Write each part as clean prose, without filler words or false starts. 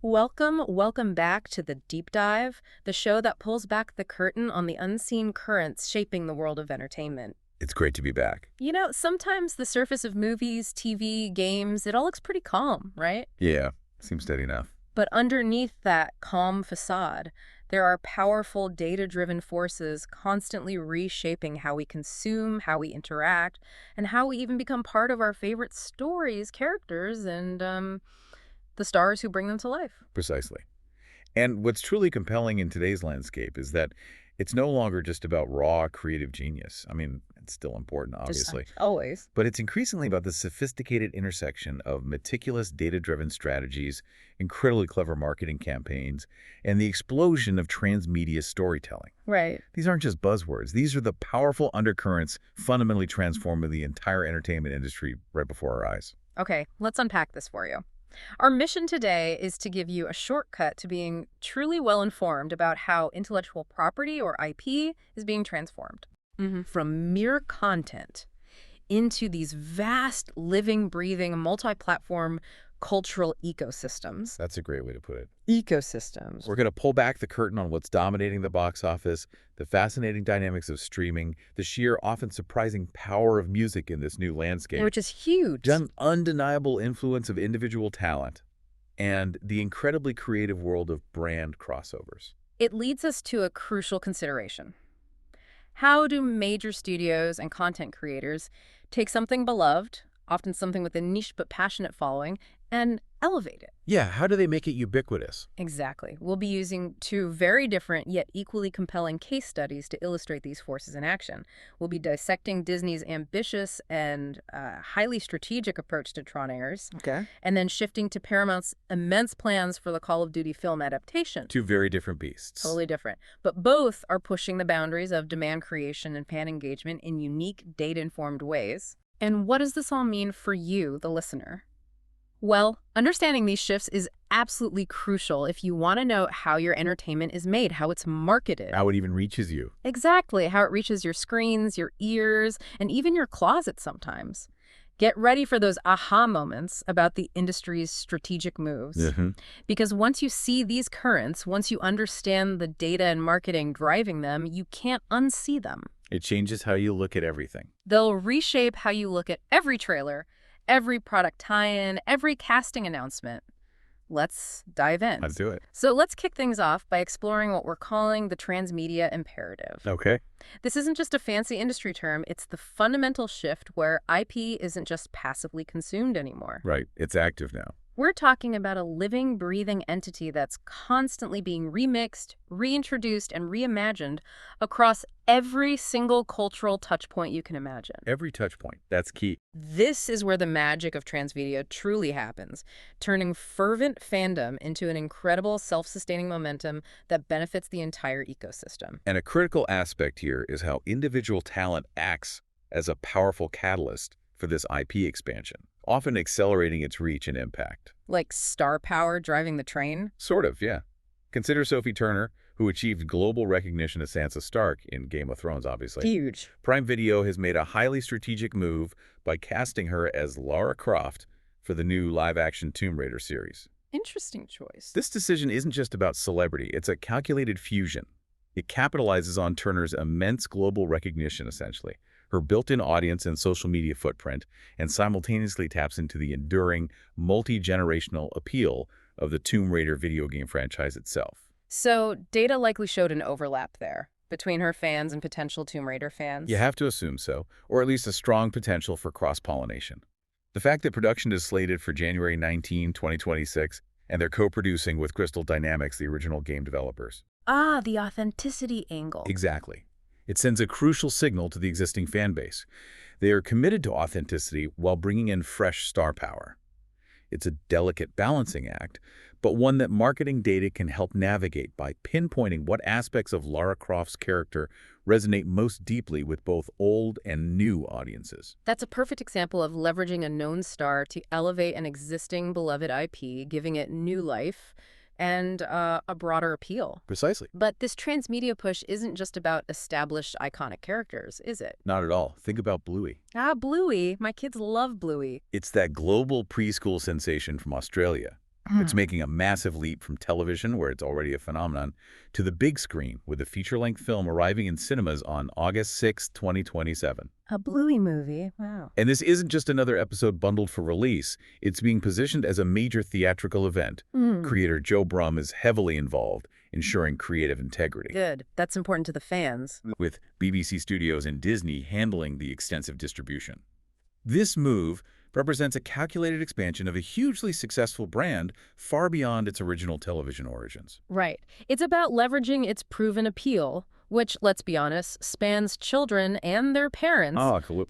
Welcome back to The Deep Dive, the show that pulls back the curtain on the unseen currents shaping the world of entertainment. It's great to be back. Sometimes the surface of movies, TV, games, it all looks pretty calm, right? Yeah, seems steady enough. But underneath that calm facade, there are powerful data-driven forces constantly reshaping how we consume, how we interact, and how we even become part of our favorite stories, characters, and the stars who bring them to life. Precisely. And what's truly compelling in today's landscape is that it's no longer just about raw creative genius. I mean, it's still important, obviously. Always. But it's increasingly about the sophisticated intersection of meticulous data-driven strategies, incredibly clever marketing campaigns, and the explosion of transmedia storytelling. Right. These aren't just buzzwords. These are the powerful undercurrents fundamentally transforming the entire entertainment industry right before our eyes. Okay, let's unpack this for you. Our mission today is to give you a shortcut to being truly well-informed about how intellectual property, or IP, is being transformed. From mere content into these vast, living, breathing, multi-platform cultural ecosystems. That's a great way to put it. Ecosystems. We're going to pull back the curtain on what's dominating the box office, the fascinating dynamics of streaming, the sheer, often surprising power of music in this new landscape. Which is huge. The undeniable influence of individual talent, and the incredibly creative world of brand crossovers. It leads us to a crucial consideration. How do major studios and content creators take something beloved, often something with a niche but passionate following, and elevate it? Yeah, how do they make it ubiquitous? Exactly. We'll be using two very different yet equally compelling case studies to illustrate these forces in action. We'll be dissecting Disney's ambitious and highly strategic approach to Tron Ares. Okay. And then shifting to Paramount's immense plans for the Call of Duty film adaptation. Two very different beasts. Totally different. But both are pushing the boundaries of demand creation and fan engagement in unique, data-informed ways. And what does this all mean for you, the listener? Well, understanding these shifts is absolutely crucial if you want to know how your entertainment is made, how it's marketed. How it even reaches you. Exactly, how it reaches your screens, your ears, and even your closet sometimes. Get ready for those aha moments about the industry's strategic moves. Because once you see these currents, once you understand the data and marketing driving them, you can't unsee them. It changes how you look at everything. They'll reshape how you look at every trailer, every product tie-in, every casting announcement. Let's dive in. Let's do it. So let's kick things off by exploring what we're calling the transmedia imperative. Okay. This isn't just a fancy industry term, it's the fundamental shift where IP isn't just passively consumed anymore. Right. It's active now. We're talking about a living, breathing entity that's constantly being remixed, reintroduced, and reimagined across every single cultural touchpoint you can imagine. Every touch point. That's key. This is where the magic of transmedia truly happens, turning fervent fandom into an incredible self-sustaining momentum that benefits the entire ecosystem. And a critical aspect here is how individual talent acts as a powerful catalyst for this IP expansion, often accelerating its reach and impact. Like star power driving the train? Sort of, yeah. Consider Sophie Turner, who achieved global recognition as Sansa Stark in Game of Thrones, obviously. Huge. Prime Video has made a highly strategic move by casting her as Lara Croft for the new live-action Tomb Raider series. Interesting choice. This decision isn't just about celebrity, it's a calculated fusion. It capitalizes on Turner's immense global recognition, essentially, her built-in audience and social media footprint, and simultaneously taps into the enduring, multi-generational appeal of the Tomb Raider video game franchise itself. So, data likely showed an overlap there between her fans and potential Tomb Raider fans. You have to assume so, or at least a strong potential for cross-pollination. The fact that production is slated for January 19, 2026, and they're co-producing with Crystal Dynamics, the original game developers. Ah, the authenticity angle. Exactly. It sends a crucial signal to the existing fan base. They are committed to authenticity while bringing in fresh star power. It's a delicate balancing act, but one that marketing data can help navigate by pinpointing what aspects of Lara Croft's character resonate most deeply with both old and new audiences. That's a perfect example of leveraging a known star to elevate an existing beloved IP, giving it new life and a broader appeal. Precisely. But this transmedia push isn't just about established iconic characters, is it? Not at all. Think about Bluey. Ah, Bluey. My kids love Bluey. It's that global preschool sensation from Australia. It's making a massive leap from television, where it's already a phenomenon, to the big screen, with a feature-length film arriving in cinemas on August 6, 2027. A Bluey movie. Wow. And this isn't just another episode bundled for release. It's being positioned as a major theatrical event. Creator Joe Brum is heavily involved, ensuring creative integrity. Good. That's important to the fans. With BBC Studios and Disney handling the extensive distribution. This move represents a calculated expansion of a hugely successful brand far beyond its original television origins. Right. It's about leveraging its proven appeal, which, let's be honest, spans children and their parents,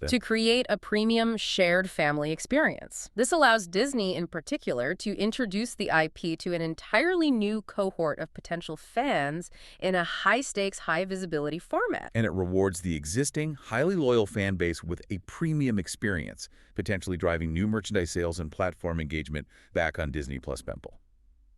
to create a premium shared family experience. This allows Disney in particular to introduce the IP to an entirely new cohort of potential fans in a high-stakes, high-visibility format. And it rewards the existing, highly loyal fan base with a premium experience, potentially driving new merchandise sales and platform engagement back on Disney Plus Pemple.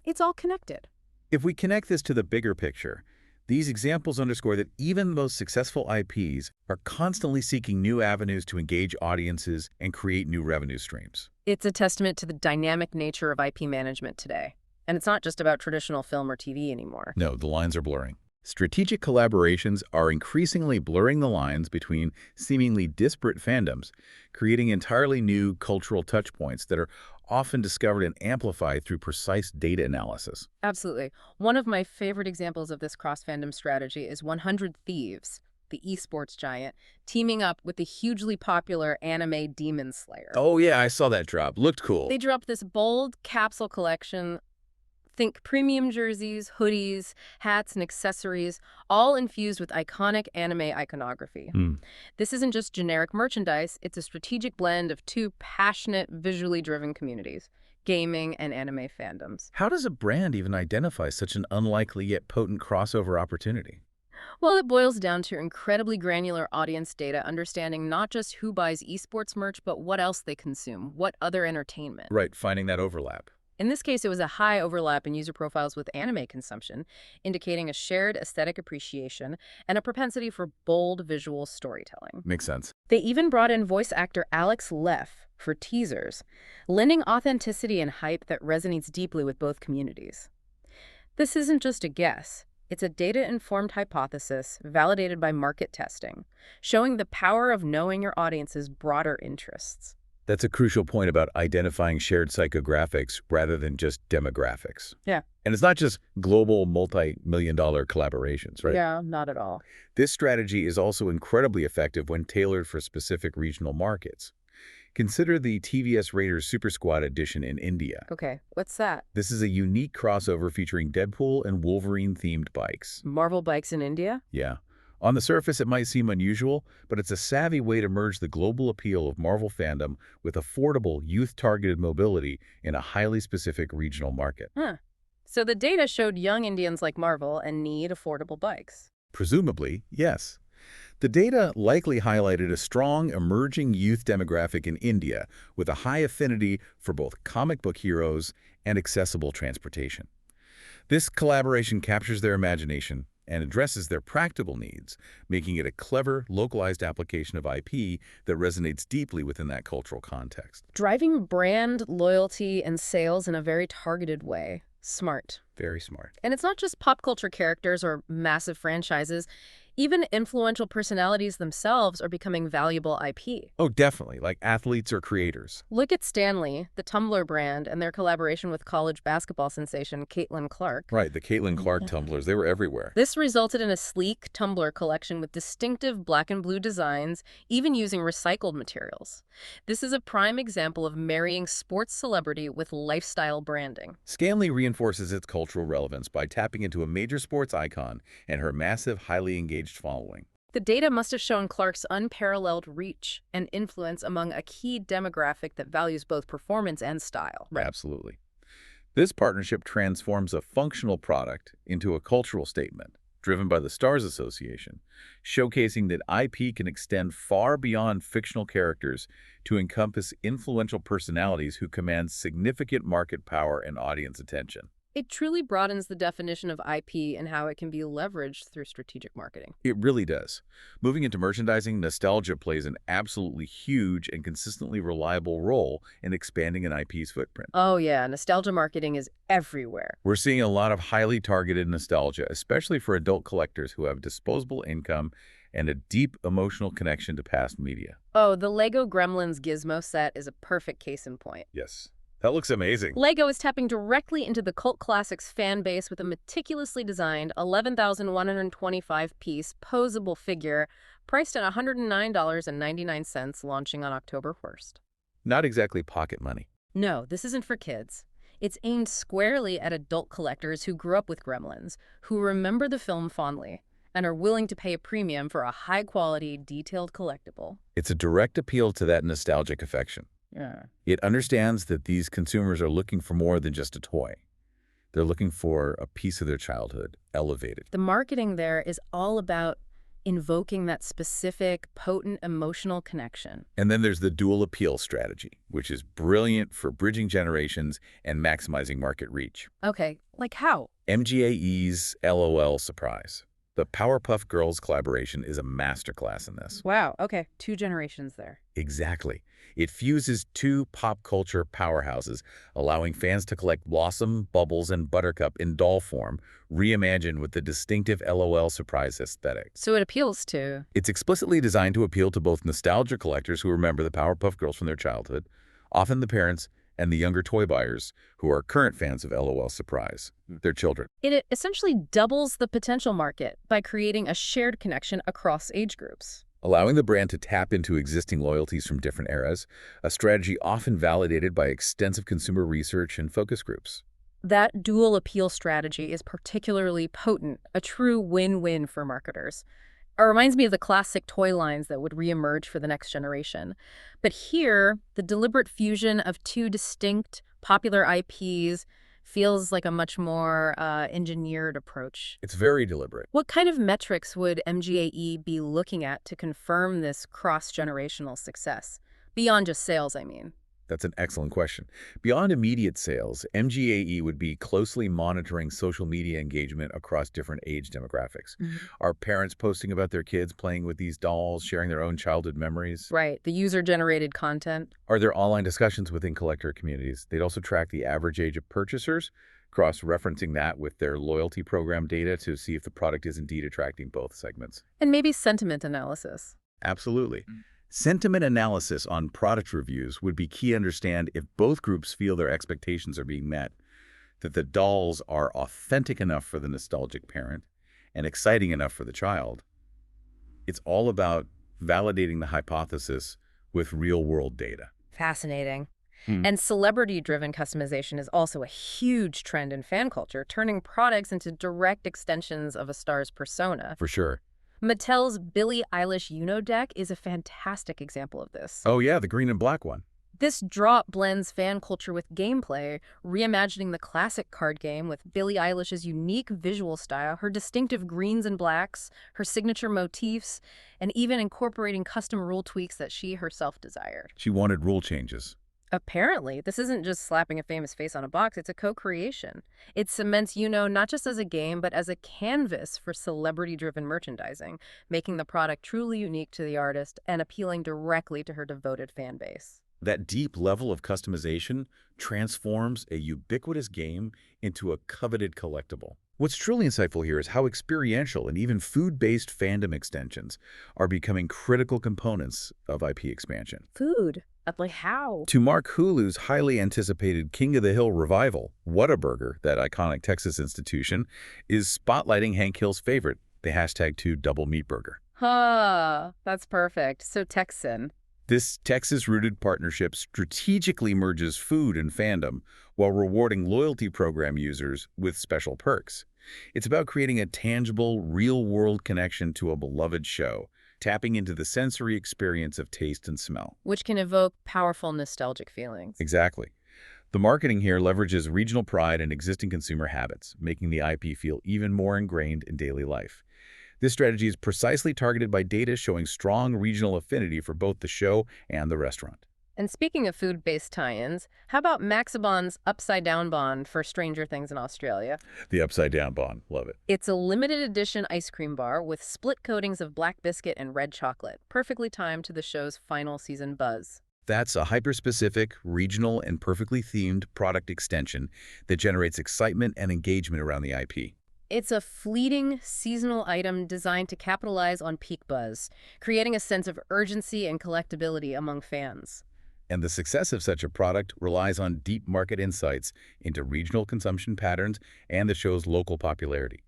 It's all connected. If we connect this to the bigger picture, these examples underscore that even the most successful IPs are constantly seeking new avenues to engage audiences and create new revenue streams. It's a testament to the dynamic nature of IP management today. And it's not just about traditional film or TV anymore. No, the lines are blurring. Strategic collaborations are increasingly blurring the lines between seemingly disparate fandoms, creating entirely new cultural touchpoints that are often discovered and amplified through precise data analysis. Absolutely. One of my favorite examples of this cross-fandom strategy is 100 Thieves, the esports giant, teaming up with the hugely popular anime Demon Slayer. Oh yeah, I saw that drop. Looked cool. They dropped this bold capsule collection. Think premium jerseys, hoodies, hats, and accessories, all infused with iconic anime iconography. This isn't just generic merchandise, it's a strategic blend of two passionate, visually driven communities, gaming and anime fandoms. How does a brand even identify such an unlikely yet potent crossover opportunity? Well, it boils down to incredibly granular audience data, understanding not just who buys esports merch, but what else they consume, what other entertainment. Right, finding that overlap. In this case, it was a high overlap in user profiles with anime consumption, indicating a shared aesthetic appreciation and a propensity for bold visual storytelling. Makes sense. They even brought in voice actor Alex Leff for teasers, lending authenticity and hype that resonates deeply with both communities. This isn't just a guess. It's a data-informed hypothesis validated by market testing, showing the power of knowing your audience's broader interests. That's a crucial point about identifying shared psychographics rather than just demographics. Yeah. And it's not just global multi-million-dollar collaborations, right? Yeah, not at all. This strategy is also incredibly effective when tailored for specific regional markets. Consider the TVS Raiders Super Squad edition in India. Okay, what's that? This is a unique crossover featuring Deadpool and Wolverine-themed bikes. Marvel bikes in India? Yeah. On the surface, it might seem unusual, but it's a savvy way to merge the global appeal of Marvel fandom with affordable, youth-targeted mobility in a highly specific regional market. So the data showed young Indians like Marvel and need affordable bikes. Presumably, yes. The data likely highlighted a strong, emerging youth demographic in India with a high affinity for both comic book heroes and accessible transportation. This collaboration captures their imagination and addresses their practical needs, making it a clever, localized application of IP that resonates deeply within that cultural context. Driving brand loyalty and sales in a very targeted way. Smart. Very smart. And it's not just pop culture characters or massive franchises. Even influential personalities themselves are becoming valuable IP. Oh, definitely, like athletes or creators. Look at Stanley, the Tumblr brand, and their collaboration with college basketball sensation Caitlin Clark. Right, the Caitlin Clark tumblers, they were everywhere. This resulted in a sleek Tumblr collection with distinctive black and blue designs, even using recycled materials. This is a prime example of marrying sports celebrity with lifestyle branding. Stanley reinforces its cultural relevance by tapping into a major sports icon and her massive, highly engaged following. The data must have shown Clark's unparalleled reach and influence among a key demographic that values both performance and style. Right. Absolutely. This partnership transforms a functional product into a cultural statement, driven by the Stars Association, showcasing that IP can extend far beyond fictional characters to encompass influential personalities who command significant market power and audience attention. It truly broadens the definition of IP and how it can be leveraged through strategic marketing. It really does. Moving into merchandising, nostalgia plays an absolutely huge and consistently reliable role in expanding an IP's footprint. Oh yeah, nostalgia marketing is everywhere. We're seeing a lot of highly targeted nostalgia, especially for adult collectors who have disposable income and a deep emotional connection to past media. Oh, the Lego Gremlins Gizmo set is a perfect case in point. Yes. That looks amazing. Lego is tapping directly into the cult classics fan base with a meticulously designed 11,125-piece posable figure priced at $109.99, launching on October 1st. Not exactly pocket money. No, this isn't for kids. It's aimed squarely at adult collectors who grew up with Gremlins, who remember the film fondly, and are willing to pay a premium for a high-quality, detailed collectible. It's a direct appeal to that nostalgic affection. Yeah. It understands that these consumers are looking for more than just a toy. They're looking for a piece of their childhood, elevated. The marketing there is all about invoking that specific, potent emotional connection. And then there's the dual appeal strategy, which is brilliant for bridging generations and maximizing market reach. Okay, like how? MGAE's LOL Surprise. The Powerpuff Girls collaboration is a masterclass in this. Wow, okay, 2 generations there. Exactly. It fuses 2 pop culture powerhouses, allowing fans to collect Blossom, Bubbles, and Buttercup in doll form, reimagined with the distinctive LOL Surprise aesthetic. So it appeals to... It's explicitly designed to appeal to both nostalgia collectors who remember the Powerpuff Girls from their childhood, often the parents, and the younger toy buyers who are current fans of LOL Surprise, their children. It essentially doubles the potential market by creating a shared connection across age groups. Allowing the brand to tap into existing loyalties from different eras, a strategy often validated by extensive consumer research and focus groups. That dual appeal strategy is particularly potent, a true win-win for marketers. It reminds me of the classic toy lines that would reemerge for the next generation. But here, the deliberate fusion of 2 distinct, popular IPs feels like a much more engineered approach. It's very deliberate. What kind of metrics would MGAE be looking at to confirm this cross-generational success? Beyond just sales, I mean. That's an excellent question. Beyond immediate sales, MGAE would be closely monitoring social media engagement across different age demographics. Are parents posting about their kids playing with these dolls, sharing their own childhood memories? Right, the user-generated content. Are there online discussions within collector communities? They'd also track the average age of purchasers, cross-referencing that with their loyalty program data to see if the product is indeed attracting both segments. And maybe sentiment analysis. Absolutely. Sentiment analysis on product reviews would be key to understand if both groups feel their expectations are being met, that the dolls are authentic enough for the nostalgic parent and exciting enough for the child. It's all about validating the hypothesis with real-world data. Fascinating. And celebrity-driven customization is also a huge trend in fan culture, turning products into direct extensions of a star's persona. For sure. Mattel's Billie Eilish Uno deck is a fantastic example of this. Oh yeah, the green and black one. This drop blends fan culture with gameplay, reimagining the classic card game with Billie Eilish's unique visual style, her distinctive greens and blacks, her signature motifs, and even incorporating custom rule tweaks that she herself desired. She wanted rule changes. Apparently, this isn't just slapping a famous face on a box, it's a co-creation. It cements Uno not just as a game, but as a canvas for celebrity-driven merchandising, making the product truly unique to the artist and appealing directly to her devoted fan base. That deep level of customization transforms a ubiquitous game into a coveted collectible. What's truly insightful here is how experiential and even food-based fandom extensions are becoming critical components of IP expansion. Food? Like how? To mark Hulu's highly anticipated King of the Hill revival, Whataburger, that iconic Texas institution, is spotlighting Hank Hill's favorite, the #2 Double Meat Burger. That's perfect. So Texan. This Texas-rooted partnership strategically merges food and fandom while rewarding loyalty program users with special perks. It's about creating a tangible, real-world connection to a beloved show, tapping into the sensory experience of taste and smell. Which can evoke powerful nostalgic feelings. Exactly. The marketing here leverages regional pride and existing consumer habits, making the IP feel even more ingrained in daily life. This strategy is precisely targeted by data showing strong regional affinity for both the show and the restaurant. And speaking of food-based tie-ins, how about Maxibon's Upside Down Bond for Stranger Things in Australia? The upside down bond. Love it. It's a limited edition ice cream bar with split coatings of black biscuit and red chocolate, perfectly timed to the show's final season buzz. That's a hyper-specific, regional, and perfectly themed product extension that generates excitement and engagement around the IP. It's a fleeting, seasonal item designed to capitalize on peak buzz, creating a sense of urgency and collectability among fans. And the success of such a product relies on deep market insights into regional consumption patterns and the show's local popularity.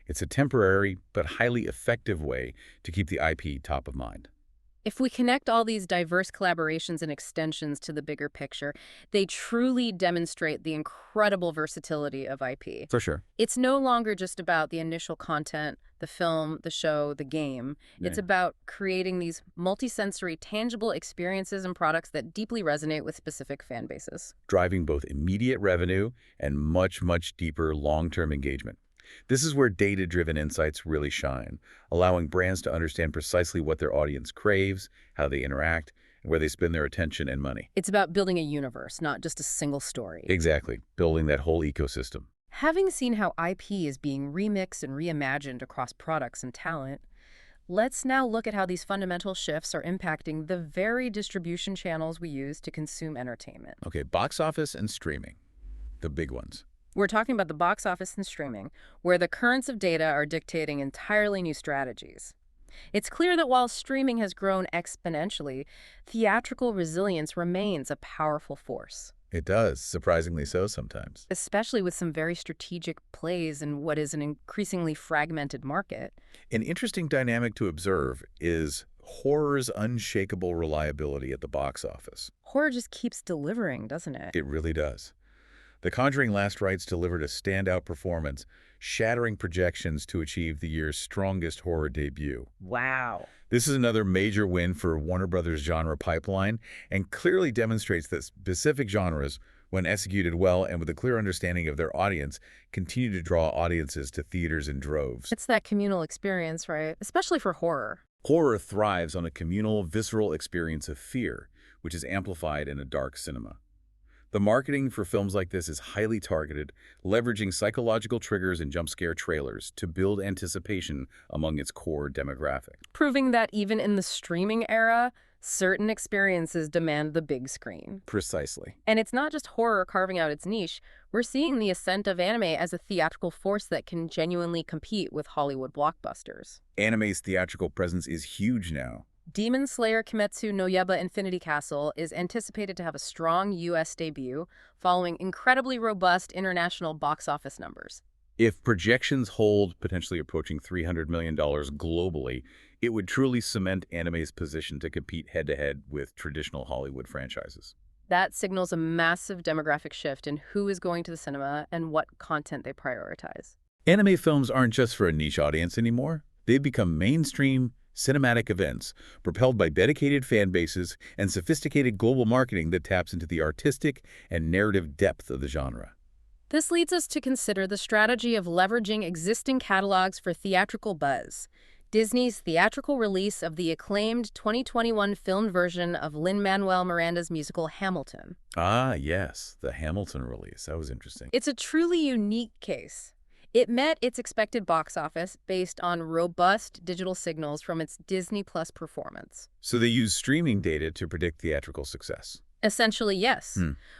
It's a temporary but highly effective way to keep the IP top of mind. If we connect all these diverse collaborations and extensions to the bigger picture, they truly demonstrate the incredible versatility of IP. For sure. It's no longer just about the initial content, the film, the show, the game. It's about creating these multisensory, tangible experiences and products that deeply resonate with specific fan bases. Driving both immediate revenue and much, much deeper long-term engagement. This is where data-driven insights really shine, allowing brands to understand precisely what their audience craves, how they interact, and where they spend their attention and money. It's about building a universe, not just a single story. Exactly, building that whole ecosystem. Having seen how IP is being remixed and reimagined across products and talent, let's now look at how these fundamental shifts are impacting the very distribution channels we use to consume entertainment. Okay, box office and streaming, the big ones. We're talking about the box office and streaming, where the currents of data are dictating entirely new strategies. It's clear that while streaming has grown exponentially, theatrical resilience remains a powerful force. It does, surprisingly so sometimes. Especially with some very strategic plays in what is an increasingly fragmented market. An interesting dynamic to observe is horror's unshakable reliability at the box office. Horror just keeps delivering, doesn't it? It really does. The Conjuring Last Rites delivered a standout performance, shattering projections to achieve the year's strongest horror debut. Wow. This is another major win for Warner Brothers' genre pipeline and clearly demonstrates that specific genres, when executed well and with a clear understanding of their audience, continue to draw audiences to theaters in droves. It's that communal experience, right? Especially for horror. Horror thrives on a communal, visceral experience of fear, which is amplified in a dark cinema. The marketing for films like this is highly targeted, leveraging psychological triggers and jump scare trailers to build anticipation among its core demographic. Proving that even in the streaming era, certain experiences demand the big screen. Precisely. And it's not just horror carving out its niche. We're seeing the ascent of anime as a theatrical force that can genuinely compete with Hollywood blockbusters. Anime's theatrical presence is huge now. Demon Slayer Kimetsu no Yaiba Infinity Castle is anticipated to have a strong U.S. debut, following incredibly robust international box office numbers. If projections hold, potentially approaching $300 million globally, it would truly cement anime's position to compete head-to-head with traditional Hollywood franchises. That signals a massive demographic shift in who is going to the cinema and what content they prioritize. Anime films aren't just for a niche audience anymore. They've become mainstream, cinematic events propelled by dedicated fan bases and sophisticated global marketing that taps into the artistic and narrative depth of the genre. This leads us to consider the strategy of leveraging existing catalogs for theatrical buzz. Disney's theatrical release of the acclaimed 2021 filmed version of Lin-Manuel Miranda's musical Hamilton. Ah, yes, the Hamilton release. That was interesting. It's a truly unique case. It met its expected box office based on robust digital signals from its Disney Plus performance. So they use streaming data to predict theatrical success. Essentially, yes,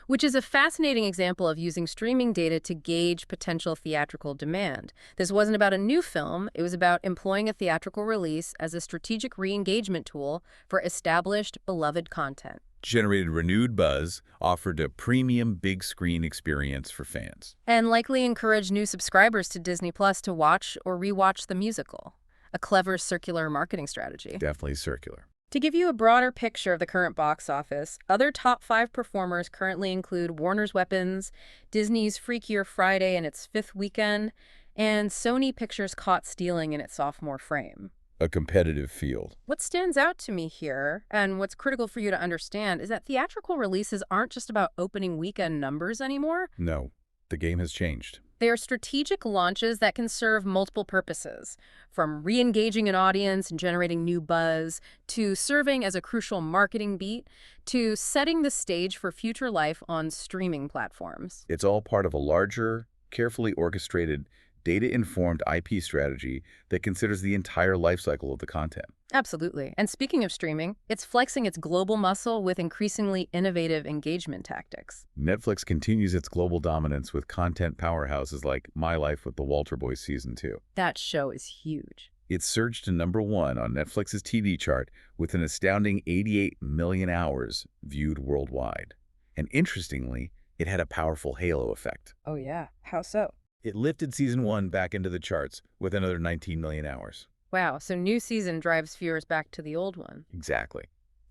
which is a fascinating example of using streaming data to gauge potential theatrical demand. This wasn't about a new film. It was about employing a theatrical release as a strategic re-engagement tool for established, beloved content. Generated renewed buzz, offered a premium big screen experience for fans. And likely encouraged new subscribers to Disney Plus to watch or rewatch the musical. A clever circular marketing strategy. Definitely circular. To give you a broader picture of the current box office, other top 5 performers currently include Warner's Weapons, Disney's Freakier Friday in its 5th weekend, and Sony Pictures Caught Stealing in its sophomore frame. A competitive field. What stands out to me here, and what's critical for you to understand, is that theatrical releases aren't just about opening weekend numbers anymore. No. The game has changed. They are strategic launches that can serve multiple purposes, from re-engaging an audience and generating new buzz, to serving as a crucial marketing beat, to setting the stage for future life on streaming platforms. It's all part of a larger, carefully orchestrated, data-informed IP strategy that considers the entire life cycle of the content. Absolutely. And speaking of streaming, it's flexing its global muscle with increasingly innovative engagement tactics. Netflix continues its global dominance with content powerhouses like My Life with the Walter Boys Season 2. That show is huge. It surged to #1 on Netflix's TV chart with an astounding 88 million hours viewed worldwide. And interestingly, it had a powerful halo effect. Oh yeah, how so? It lifted Season 1 back into the charts with another 19 million hours. Wow, so new season drives viewers back to the old one. Exactly.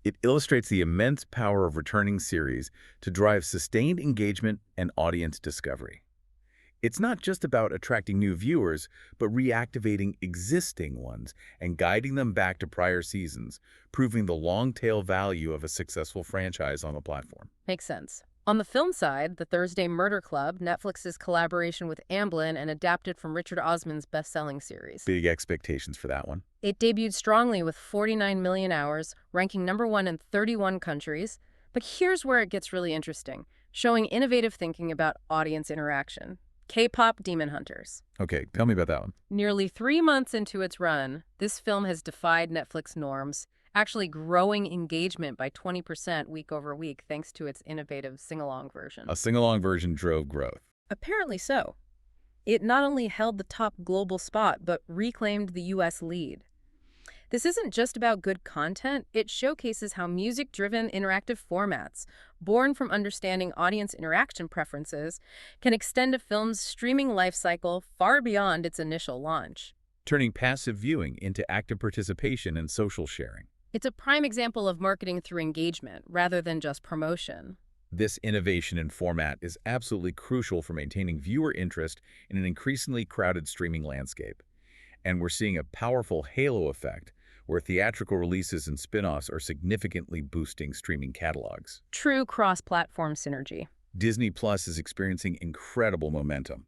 It illustrates the immense power of returning series to drive sustained engagement and audience discovery. It's not just about attracting new viewers, but reactivating existing ones and guiding them back to prior seasons, proving the long-tail value of a successful franchise on the platform. Makes sense. On the film side, The Thursday Murder Club, Netflix's collaboration with Amblin and adapted from Richard Osman's best-selling series. Big expectations for that one. It debuted strongly with 49 million hours, ranking #1 in 31 countries. But here's where it gets really interesting, showing innovative thinking about audience interaction. K-pop Demon Hunters. Okay, tell me about that one. Nearly 3 months into its run, this film has defied Netflix norms, actually growing engagement by 20% week over week thanks to its innovative sing-along version. A sing-along version drove growth. Apparently so. It not only held the top global spot, but reclaimed the U.S. lead. This isn't just about good content, it showcases how music-driven interactive formats, born from understanding audience interaction preferences, can extend a film's streaming life cycle far beyond its initial launch. Turning passive viewing into active participation and social sharing. It's a prime example of marketing through engagement, rather than just promotion. This innovation in format is absolutely crucial for maintaining viewer interest in an increasingly crowded streaming landscape. And we're seeing a powerful halo effect, where theatrical releases and spin-offs are significantly boosting streaming catalogs. True cross-platform synergy. Disney Plus is experiencing incredible momentum.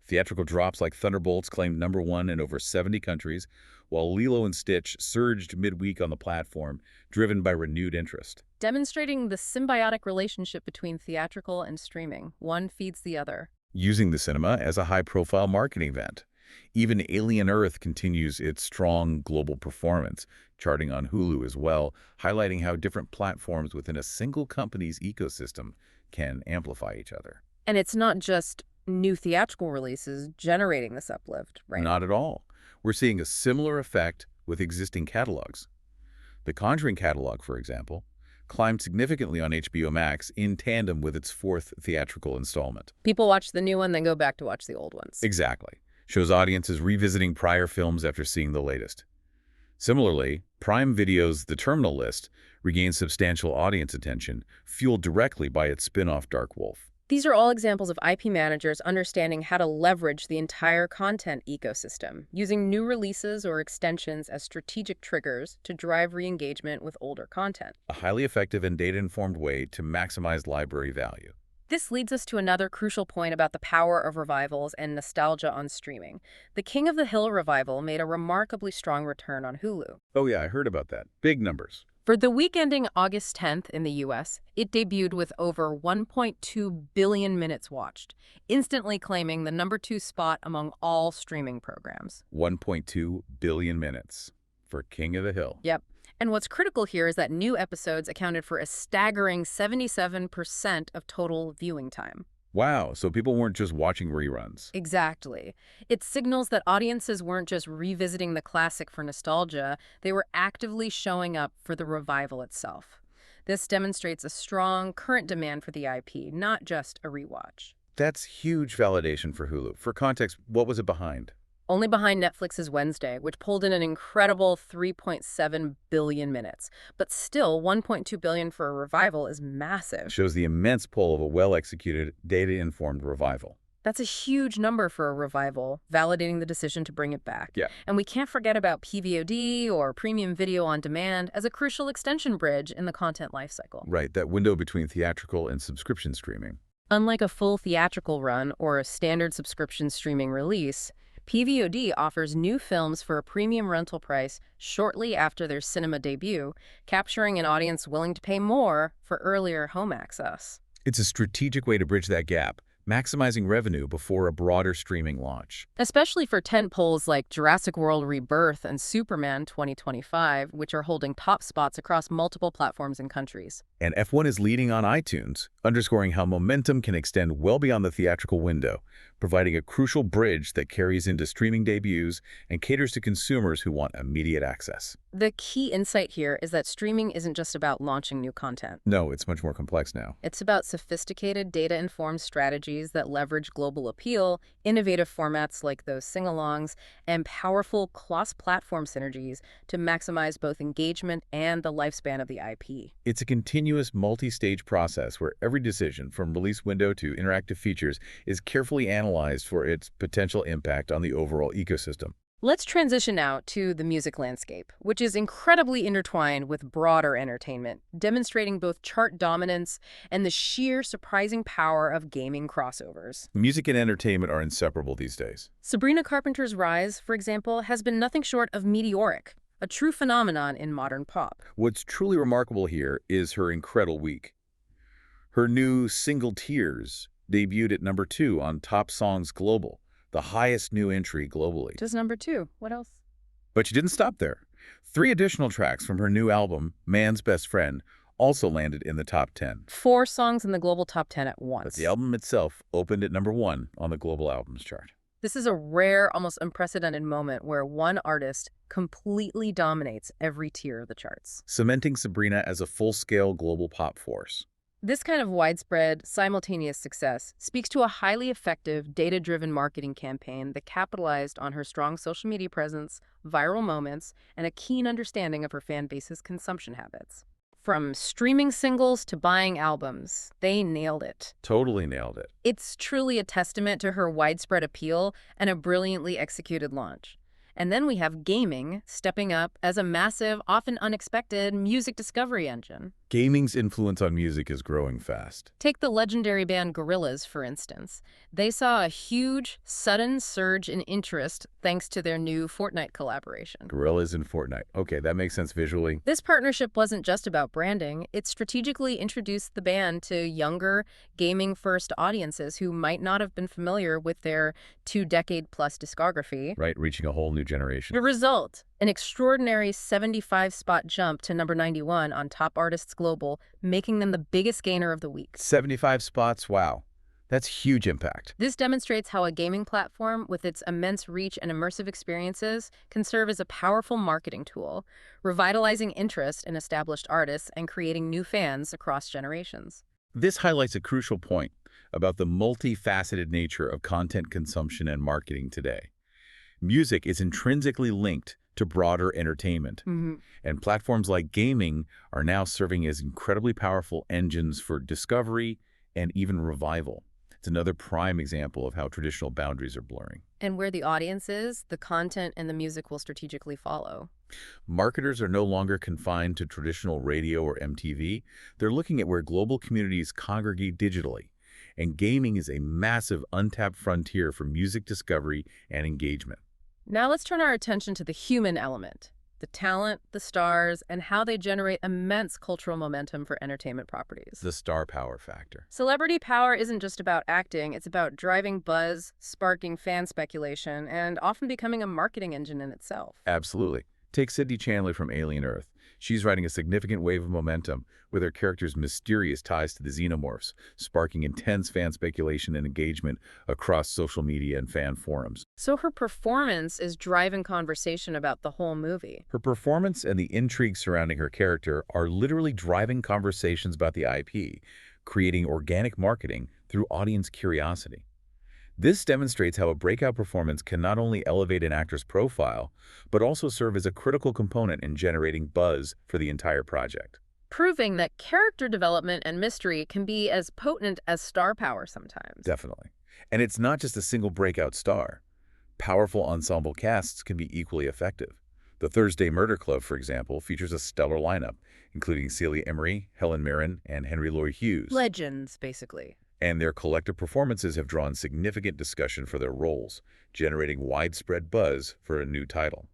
Theatrical drops like Thunderbolts claimed #1 in over 70 countries, while Lilo & Stitch surged midweek on the platform, driven by renewed interest. Demonstrating the symbiotic relationship between theatrical and streaming. One feeds the other. Using the cinema as a high-profile marketing event. Even Alien Earth continues its strong global performance, charting on Hulu as well, highlighting how different platforms within a single company's ecosystem can amplify each other. And it's not just new theatrical releases generating this uplift, right? Not at all. We're seeing a similar effect with existing catalogs. The Conjuring catalog, for example, climbed significantly on HBO Max in tandem with its 4th theatrical installment. People watch the new one, then go back to watch the old ones. Exactly. Shows audiences revisiting prior films after seeing the latest. Similarly, Prime Video's The Terminal List regained substantial audience attention, fueled directly by its spin-off Dark Wolf. These are all examples of IP managers understanding how to leverage the entire content ecosystem, using new releases or extensions as strategic triggers to drive re-engagement with older content. A highly effective and data-informed way to maximize library value. This leads us to another crucial point about the power of revivals and nostalgia on streaming. The King of the Hill revival made a remarkably strong return on Hulu. Oh yeah, I heard about that. Big numbers. For the week ending August 10th in the U.S., it debuted with over 1.2 billion minutes watched, instantly claiming the #2 spot among all streaming programs. 1.2 billion minutes for King of the Hill. Yep. And what's critical here is that new episodes accounted for a staggering 77% of total viewing time. Wow, so people weren't just watching reruns. Exactly. It signals that audiences weren't just revisiting the classic for nostalgia, they were actively showing up for the revival itself. This demonstrates a strong current demand for the IP, not just a rewatch. That's huge validation for Hulu. For context, what was it behind? Only behind Netflix's Wednesday, which pulled in an incredible 3.7 billion minutes. But still, 1.2 billion for a revival is massive. Shows the immense pull of a well-executed, data-informed revival. That's a huge number for a revival, validating the decision to bring it back. Yeah. And we can't forget about PVOD, or premium video on demand, as a crucial extension bridge in the content lifecycle. Right, that window between theatrical and subscription streaming. Unlike a full theatrical run or a standard subscription streaming release, PVOD offers new films for a premium rental price shortly after their cinema debut, capturing an audience willing to pay more for earlier home access. It's a strategic way to bridge that gap, maximizing revenue before a broader streaming launch. Especially for tentpoles like Jurassic World Rebirth and Superman 2025, which are holding top spots across multiple platforms and countries. And F1 is leading on iTunes, underscoring how momentum can extend well beyond the theatrical window, providing a crucial bridge that carries into streaming debuts and caters to consumers who want immediate access. The key insight here is that streaming isn't just about launching new content. No, it's much more complex now. It's about sophisticated, data-informed strategies that leverage global appeal, innovative formats like those sing-alongs, and powerful cross-platform synergies to maximize both engagement and the lifespan of the IP. It's a continuous multi-stage process where every decision, from release window to interactive features, is carefully analyzed for its potential impact on the overall ecosystem. Let's transition now to the music landscape, which is incredibly intertwined with broader entertainment, demonstrating both chart dominance and the sheer surprising power of gaming crossovers. Music and entertainment are inseparable these days. Sabrina Carpenter's rise, for example, has been nothing short of meteoric, a true phenomenon in modern pop. What's truly remarkable here is her incredible week. Her new single Tears debuted at #2 on Top Songs Global, the highest new entry globally. Just #2. What else? But she didn't stop there. 3 additional tracks from her new album, Man's Best Friend, also landed in the top 10. 4 songs in the global top 10 at once. But the album itself opened at #1 on the global albums chart. This is a rare, almost unprecedented moment where one artist completely dominates every tier of the charts, cementing Sabrina as a full-scale global pop force. This kind of widespread, simultaneous success speaks to a highly effective, data-driven marketing campaign that capitalized on her strong social media presence, viral moments, and a keen understanding of her fan base's consumption habits. From streaming singles to buying albums, they nailed it. Totally nailed it. It's truly a testament to her widespread appeal and a brilliantly executed launch. And then we have gaming stepping up as a massive, often unexpected music discovery engine. Gaming's influence on music is growing fast. Take the legendary band Gorillaz, for instance. They saw a huge, sudden surge in interest thanks to their new Fortnite collaboration. Gorillaz and Fortnite. Okay, that makes sense visually. This partnership wasn't just about branding. It strategically introduced the band to younger, gaming-first audiences who might not have been familiar with their 2-decade-plus discography. Right, reaching a whole new generation. The result, an extraordinary 75-spot jump to #91 on Top Artists Global, making them the biggest gainer of the week. 75 spots, wow. That's huge impact. This demonstrates how a gaming platform, with its immense reach and immersive experiences, can serve as a powerful marketing tool, revitalizing interest in established artists and creating new fans across generations. This highlights a crucial point about the multifaceted nature of content consumption and marketing today. Music is intrinsically linked to broader entertainment, and platforms like gaming are now serving as incredibly powerful engines for discovery and even revival. It's another prime example of how traditional boundaries are blurring. And where the audience is, the content and the music will strategically follow. Marketers are no longer confined to traditional radio or MTV. They're looking at where global communities congregate digitally. And gaming is a massive untapped frontier for music discovery and engagement. Now let's turn our attention to the human element, the talent, the stars, and how they generate immense cultural momentum for entertainment properties. The star power factor. Celebrity power isn't just about acting, it's about driving buzz, sparking fan speculation, and often becoming a marketing engine in itself. Absolutely. Take Sydney Chandler from Alien Earth. She's riding a significant wave of momentum with her character's mysterious ties to the xenomorphs, sparking intense fan speculation and engagement across social media and fan forums. So her performance is driving conversation about the whole movie. Her performance and the intrigue surrounding her character are literally driving conversations about the IP, creating organic marketing through audience curiosity. This demonstrates how a breakout performance can not only elevate an actor's profile, but also serve as a critical component in generating buzz for the entire project. Proving that character development and mystery can be as potent as star power sometimes. Definitely. And it's not just a single breakout star. Powerful ensemble casts can be equally effective. The Thursday Murder Club, for example, features a stellar lineup, including Celia Emery, Helen Mirren, and Henry Lloyd Hughes. Legends, basically. And their collective performances have drawn significant discussion for their roles, generating widespread buzz for a new title.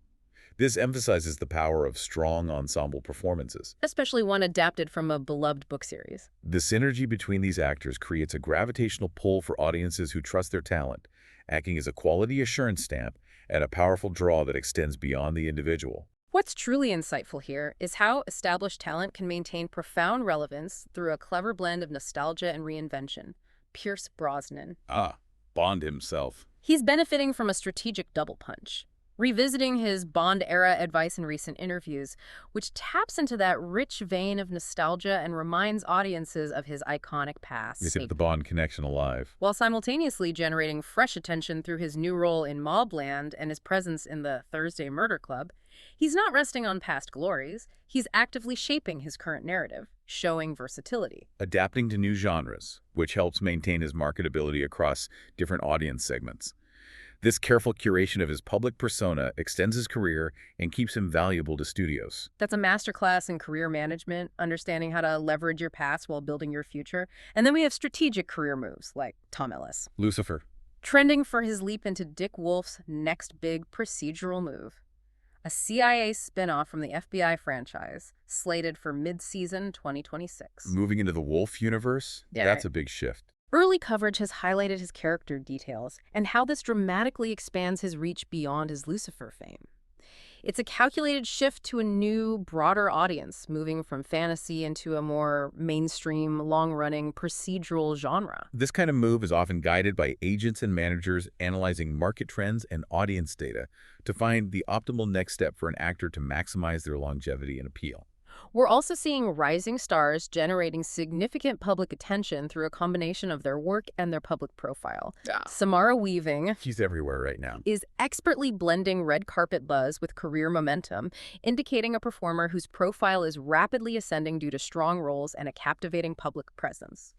This emphasizes the power of strong ensemble performances. Especially one adapted from a beloved book series. The synergy between these actors creates a gravitational pull for audiences who trust their talent, acting as a quality assurance stamp and a powerful draw that extends beyond the individual. What's truly insightful here is how established talent can maintain profound relevance through a clever blend of nostalgia and reinvention. Pierce Brosnan. Ah, Bond himself. He's benefiting from a strategic double punch, revisiting his Bond-era advice in recent interviews, which taps into that rich vein of nostalgia and reminds audiences of his iconic past. They keep the Bond connection alive. While simultaneously generating fresh attention through his new role in Mobland and his presence in the Thursday Murder Club, he's not resting on past glories. He's actively shaping his current narrative, showing versatility. Adapting to new genres, which helps maintain his marketability across different audience segments. This careful curation of his public persona extends his career and keeps him valuable to studios. That's a masterclass in career management, understanding how to leverage your past while building your future. And then we have strategic career moves, like Tom Ellis. Lucifer. Trending for his leap into Dick Wolf's next big procedural move. A CIA spin-off from the FBI franchise, slated for mid-season 2026. Moving into the Wolf universe? Yeah, That's right. a big shift. Early coverage has highlighted his character details and how this dramatically expands his reach beyond his Lucifer fame. It's a calculated shift to a new, broader audience, moving from fantasy into a more mainstream, long-running procedural genre. This kind of move is often guided by agents and managers analyzing market trends and audience data to find the optimal next step for an actor to maximize their longevity and appeal. We're also seeing rising stars generating significant public attention through a combination of their work and their public profile. Samara Weaving She's everywhere right now. is expertly blending red carpet buzz with career momentum, indicating a performer whose profile is rapidly ascending due to strong roles and a captivating public presence.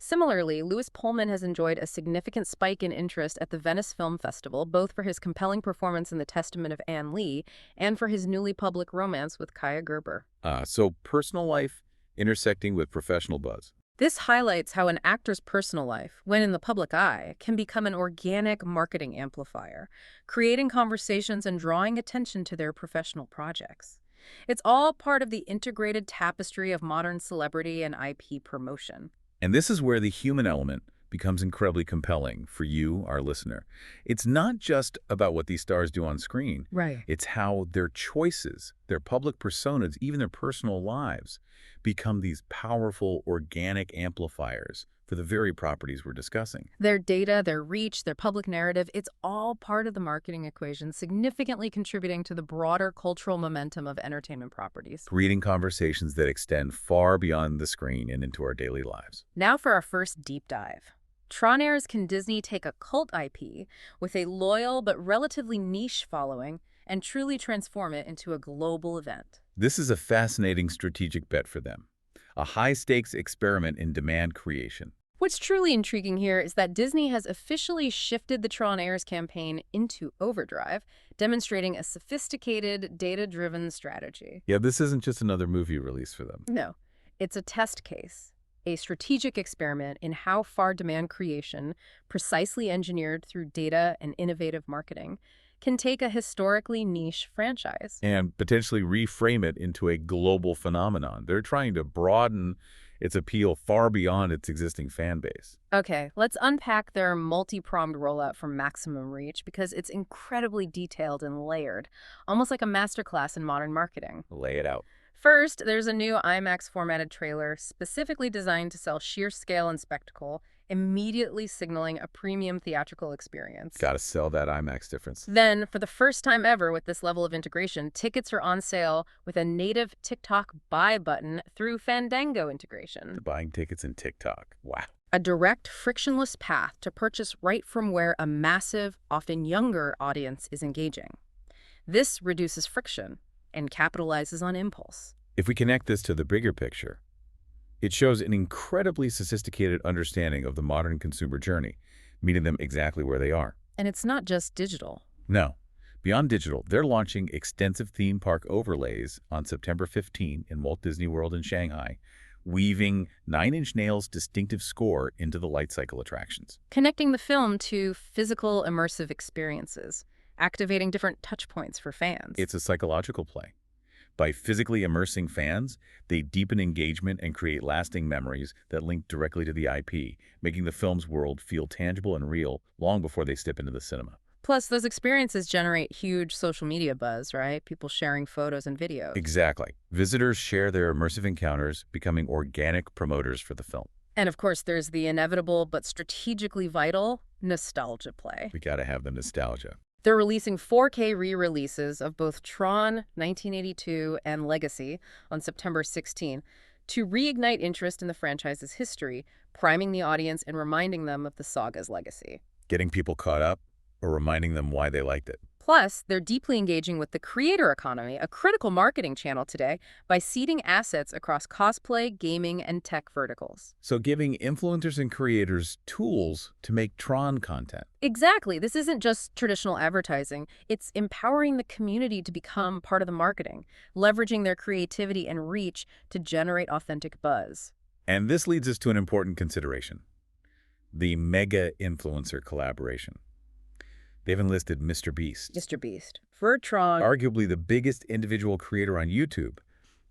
Similarly, Louis Pullman has enjoyed a significant spike in interest at the Venice Film Festival, both for his compelling performance in The Testament of Anne Lee and for his newly public romance with Kaya Gerber. So personal life intersecting with professional buzz. This highlights how an actor's personal life, when in the public eye, can become an organic marketing amplifier, creating conversations and drawing attention to their professional projects. It's all part of the integrated tapestry of modern celebrity and IP promotion. And this is where the human element becomes incredibly compelling for you, our listener. It's not just about what these stars do on screen. Right. It's how their choices, their public personas, even their personal lives, become these powerful organic amplifiers for the very properties we're discussing. Their data, their reach, their public narrative, it's all part of the marketing equation, significantly contributing to the broader cultural momentum of entertainment properties. Creating conversations that extend far beyond the screen and into our daily lives. Now for our first deep dive. Tron Ares, can Disney take a cult IP with a loyal but relatively niche following and truly transform it into a global event? This is a fascinating strategic bet for them. A high-stakes experiment in demand creation. What's truly intriguing here is that Disney has officially shifted the Tron Ares campaign into overdrive, demonstrating a sophisticated, data-driven strategy. Yeah, this isn't just another movie release for them. No, it's a test case, a strategic experiment in how far demand creation, precisely engineered through data and innovative marketing, can take a historically niche franchise. And potentially reframe it into a global phenomenon. They're trying to broaden its appeal far beyond its existing fan base. Okay, let's unpack their multi-pronged rollout for maximum reach because it's incredibly detailed and layered, almost like a masterclass in modern marketing. Lay it out. First, there's a new IMAX formatted trailer specifically designed to sell sheer scale and spectacle, immediately signaling a premium theatrical experience. Gotta sell that IMAX difference. Then, for the first time ever with this level of integration, tickets are on sale with a native TikTok buy button through Fandango integration. Buying tickets in TikTok. Wow. A direct, frictionless path to purchase right from where a massive, often younger audience is engaging. This reduces friction and capitalizes on impulse. If we connect this to the bigger picture, it shows an incredibly sophisticated understanding of the modern consumer journey, meeting them exactly where they are. And it's not just digital. No. Beyond digital, they're launching extensive theme park overlays on September 15 in Walt Disney World in Shanghai, weaving Nine Inch Nails' distinctive score into the light cycle attractions. Connecting the film to physical immersive experiences, activating different touch points for fans. It's a psychological play. By physically immersing fans, they deepen engagement and create lasting memories that link directly to the IP, making the film's world feel tangible and real long before they step into the cinema. Plus, those experiences generate huge social media buzz, right? People sharing photos and videos. Exactly. Visitors share their immersive encounters, becoming organic promoters for the film. And of course, there's the inevitable but strategically vital nostalgia play. We gotta have the nostalgia. They're releasing 4K re-releases of both Tron 1982 and Legacy on September 16 to reignite interest in the franchise's history, priming the audience and reminding them of the saga's legacy. Getting people caught up or reminding them why they liked it. Plus, they're deeply engaging with the creator economy, a critical marketing channel today, by seeding assets across cosplay, gaming, and tech verticals. So giving influencers and creators tools to make Tron content. Exactly. This isn't just traditional advertising. It's empowering the community to become part of the marketing, leveraging their creativity and reach to generate authentic buzz. And this leads us to an important consideration: the mega influencer collaboration. They've enlisted Mr. Beast, Mr. Beast, for Tron, arguably the biggest individual creator on YouTube,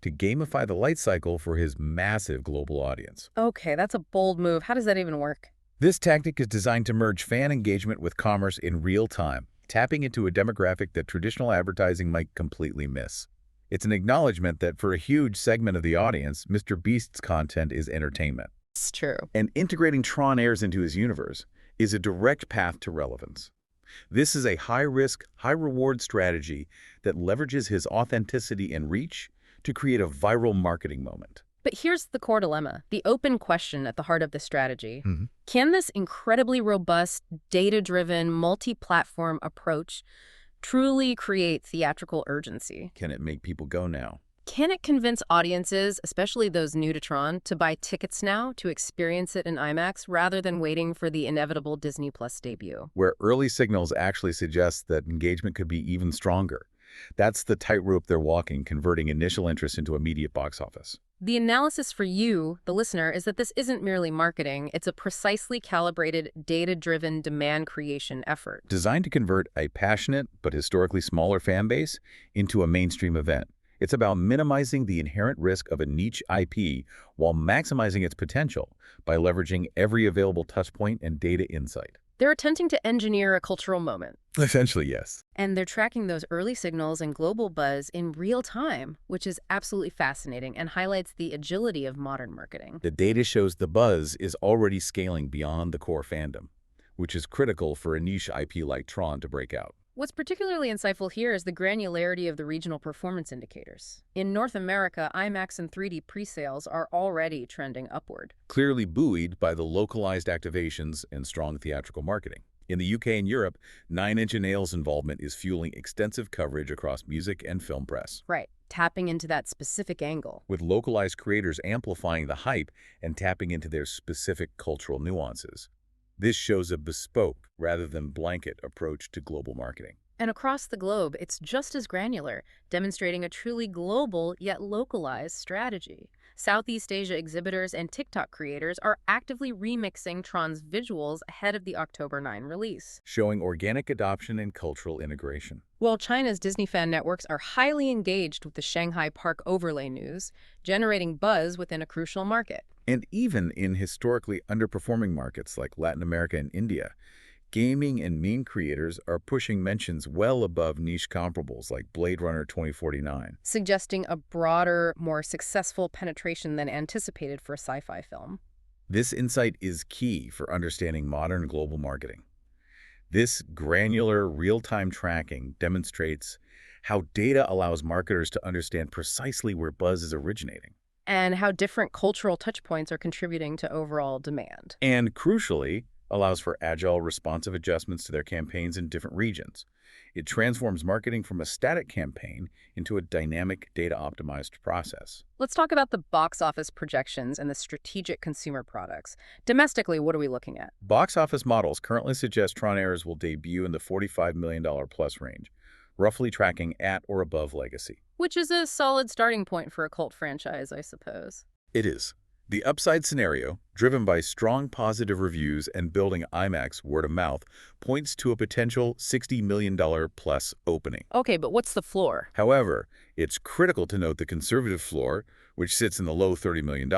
to gamify the light cycle for his massive global audience. Okay, that's a bold move. How does that even work? This tactic is designed to merge fan engagement with commerce in real time, tapping into a demographic that traditional advertising might completely miss. It's an acknowledgement that for a huge segment of the audience, Mr. Beast's content is entertainment. It's true. And integrating Tron Ares into his universe is a direct path to relevance. This is a high-risk, high-reward strategy that leverages his authenticity and reach to create a viral marketing moment. But here's the core dilemma, the open question at the heart of this strategy. Can this incredibly robust, data-driven, multi-platform approach truly create theatrical urgency? Can it make people go now? Can it convince audiences, especially those new to Tron, to buy tickets now to experience it in IMAX rather than waiting for the inevitable Disney Plus debut? Where early signals actually suggest that engagement could be even stronger. That's the tightrope they're walking, converting initial interest into immediate box office. The analysis for you, the listener, is that this isn't merely marketing. It's a precisely calibrated, data-driven demand creation effort. Designed to convert a passionate but historically smaller fan base into a mainstream event. It's about minimizing the inherent risk of a niche IP while maximizing its potential by leveraging every available touchpoint and data insight. They're attempting to engineer a cultural moment. Essentially, yes. And they're tracking those early signals and global buzz in real time, which is absolutely fascinating and highlights the agility of modern marketing. The data shows the buzz is already scaling beyond the core fandom, which is critical for a niche IP like Tron to break out. What's particularly insightful here is the granularity of the regional performance indicators. In North America, IMAX and 3D presales are already trending upward, clearly buoyed by the localized activations and strong theatrical marketing. In the UK and Europe, Nine Inch Nails' involvement is fueling extensive coverage across music and film press. Right, tapping into that specific angle. With localized creators amplifying the hype and tapping into their specific cultural nuances. This shows a bespoke, rather than blanket, approach to global marketing. And across the globe, it's just as granular, demonstrating a truly global yet localized strategy. Southeast Asia exhibitors and TikTok creators are actively remixing Tron's visuals ahead of the October 9 release, showing organic adoption and cultural integration. While China's Disney fan networks are highly engaged with the Shanghai Park overlay news, generating buzz within a crucial market. And even in historically underperforming markets like Latin America and India, gaming and meme creators are pushing mentions well above niche comparables like Blade Runner 2049. Suggesting a broader, more successful penetration than anticipated for a sci-fi film. This insight is key for understanding modern global marketing. This granular, real-time tracking demonstrates how data allows marketers to understand precisely where buzz is originating. And how different cultural touchpoints are contributing to overall demand. And crucially, allows for agile, responsive adjustments to their campaigns in different regions. It transforms marketing from a static campaign into a dynamic, data-optimized process. Let's talk about the box office projections and the strategic consumer products. Domestically, what are we looking at? Box office models currently suggest Tron Ares will debut in the $45 million plus range, roughly tracking at or above Legacy. Which is a solid starting point for a cult franchise, I suppose. It is. The upside scenario, driven by strong positive reviews and building IMAX word of mouth, points to a potential $60 million plus opening. Okay, but what's the floor? However, it's critical to note the conservative floor, which sits in the low $30 million,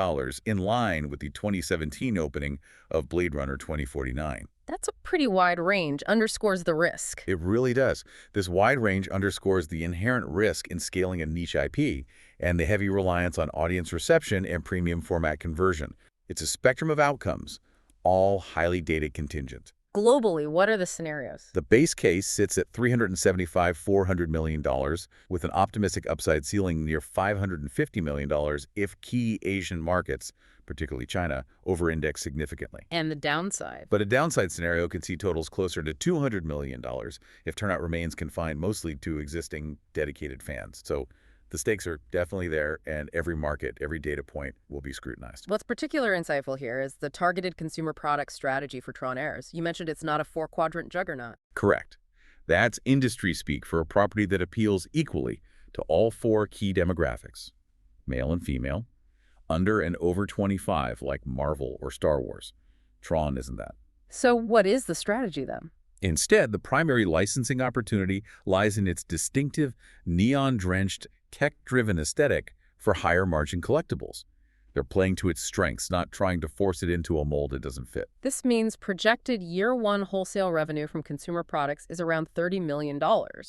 in line with the 2017 opening of Blade Runner 2049. That's a pretty wide range, underscores the risk. It really does. This wide range underscores the inherent risk in scaling a niche IP and the heavy reliance on audience reception and premium format conversion. It's a spectrum of outcomes, all highly data contingent. Globally, what are the scenarios? The base case sits at $375–400 million, with an optimistic upside ceiling near $550 million if key Asian markets, particularly China, over-index significantly. And the downside? But a downside scenario could see totals closer to $200 million if turnout remains confined mostly to existing dedicated fans. So the stakes are definitely there, and every market, every data point will be scrutinized. What's particularly insightful here is the targeted consumer product strategy for Tron Ares. You mentioned it's not a four-quadrant juggernaut. Correct. That's industry speak for a property that appeals equally to all four key demographics, male and female, under and over 25 like Marvel or Star Wars. Tron isn't that. So what is the strategy then? Instead, the primary licensing opportunity lies in its distinctive, neon-drenched, tech-driven aesthetic for higher-margin collectibles. They're playing to its strengths, not trying to force it into a mold it doesn't fit. This means projected year-one wholesale revenue from consumer products is around $30 million.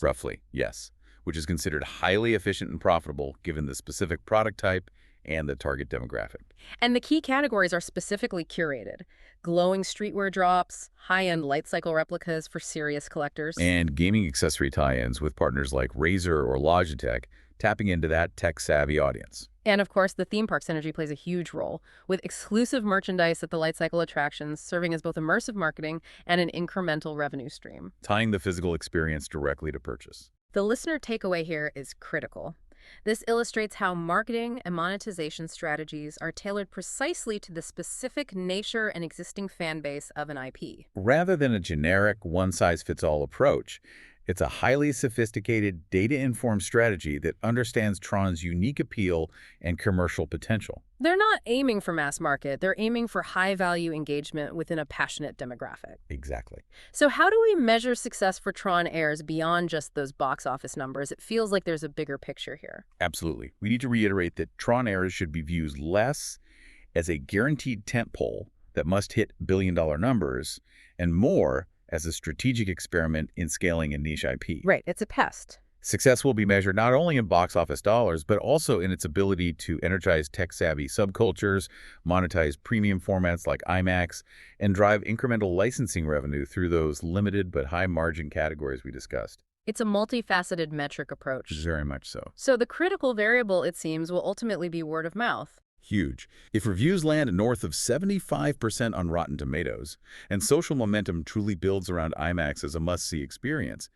Roughly, yes, which is considered highly efficient and profitable given the specific product type and the target demographic. And the key categories are specifically curated. Glowing streetwear drops, high-end light cycle replicas for serious collectors. And gaming accessory tie-ins with partners like Razer or Logitech, tapping into that tech-savvy audience. And of course, the theme park synergy plays a huge role, with exclusive merchandise at the light cycle attractions serving as both immersive marketing and an incremental revenue stream. Tying the physical experience directly to purchase. The listener takeaway here is critical. This illustrates how marketing and monetization strategies are tailored precisely to the specific nature and existing fan base of an IP. Rather than a generic one-size-fits-all approach, it's a highly sophisticated, data-informed strategy that understands Tron's unique appeal and commercial potential. They're not aiming for mass market. They're aiming for high-value engagement within a passionate demographic. Exactly. So how do we measure success for Tron Ares beyond just those box office numbers? It feels like there's a bigger picture here. Absolutely. We need to reiterate that Tron Ares should be viewed less as a guaranteed tentpole that must hit billion-dollar numbers and more as a strategic experiment in scaling a niche IP. Right, it's a test. Success will be measured not only in box office dollars, but also in its ability to energize tech-savvy subcultures, monetize premium formats like IMAX, and drive incremental licensing revenue through those limited but high-margin categories we discussed. It's a multifaceted metric approach. Very much so. So the critical variable, it seems, will ultimately be word of mouth. Huge. If reviews land north of 75% on Rotten Tomatoes, and social momentum truly builds around IMAX as a must-see experience,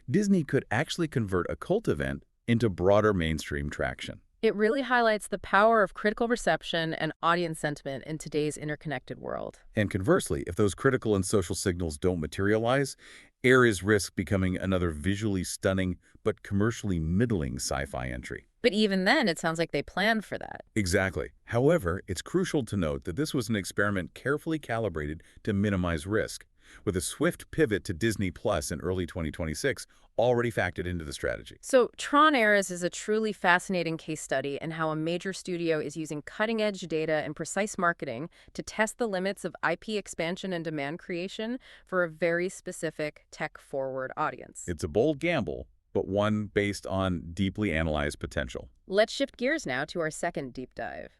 Disney could actually convert a cult event into broader mainstream traction. It really highlights the power of critical reception and audience sentiment in today's interconnected world. And conversely, if those critical and social signals don't materialize, Ares risks becoming another visually stunning but commercially middling sci-fi entry. But even then, it sounds like they planned for that. Exactly. However, it's crucial to note that this was an experiment carefully calibrated to minimize risk, with a swift pivot to Disney Plus in early 2026 already factored into the strategy. So Tron Ares is a truly fascinating case study in how a major studio is using cutting-edge data and precise marketing to test the limits of IP expansion and demand creation for a very specific tech-forward audience. It's a bold gamble, but one based on deeply analyzed potential. Let's shift gears now to our second deep dive,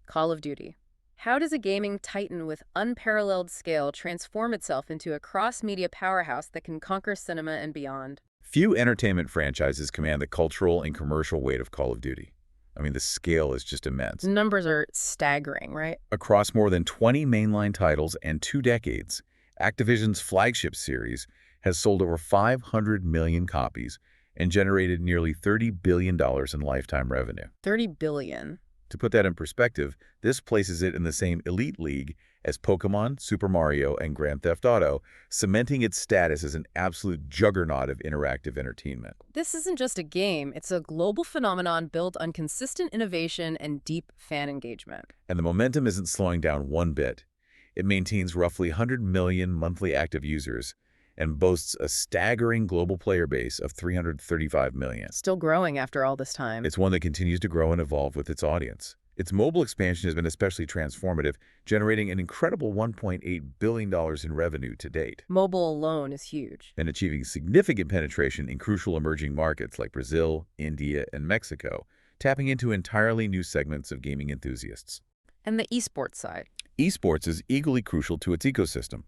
Call of Duty. How does a gaming titan with unparalleled scale transform itself into a cross-media powerhouse that can conquer cinema and beyond? Few entertainment franchises command the cultural and commercial weight of Call of Duty. I mean, the scale is just immense. The numbers are staggering, right? Across more than 20 mainline titles and 2 decades, Activision's flagship series has sold over 500 million copies and generated nearly $30 billion in lifetime revenue. $30 billion. To put that in perspective, this places it in the same elite league as Pokémon, Super Mario, and Grand Theft Auto, cementing its status as an absolute juggernaut of interactive entertainment. This isn't just a game, it's a global phenomenon built on consistent innovation and deep fan engagement. And the momentum isn't slowing down one bit. It maintains roughly 100 million monthly active users and boasts a staggering global player base of 335 million. Still growing after all this time. It's one that continues to grow and evolve with its audience. Its mobile expansion has been especially transformative, generating an incredible $1.8 billion in revenue to date. Mobile alone is huge. And achieving significant penetration in crucial emerging markets like Brazil, India, and Mexico, tapping into entirely new segments of gaming enthusiasts. And the esports side. Esports is equally crucial to its ecosystem.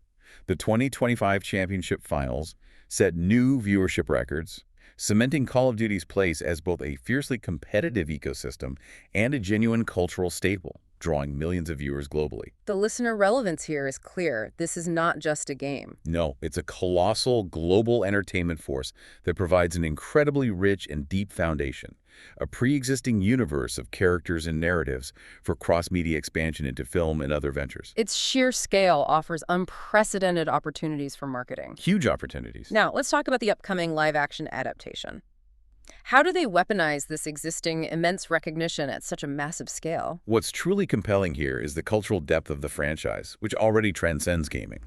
The 2025 Championship Finals set new viewership records, cementing Call of Duty's place as both a fiercely competitive ecosystem and a genuine cultural staple, drawing millions of viewers globally. The listener relevance here is clear. This is not just a game. No, it's a colossal global entertainment force that provides an incredibly rich and deep foundation, a pre-existing universe of characters and narratives for cross-media expansion into film and other ventures. Its sheer scale offers unprecedented opportunities for marketing. Huge opportunities. Now, let's talk about the upcoming live-action adaptation. How do they weaponize this existing immense recognition at such a massive scale? What's truly compelling here is the cultural depth of the franchise, which already transcends gaming.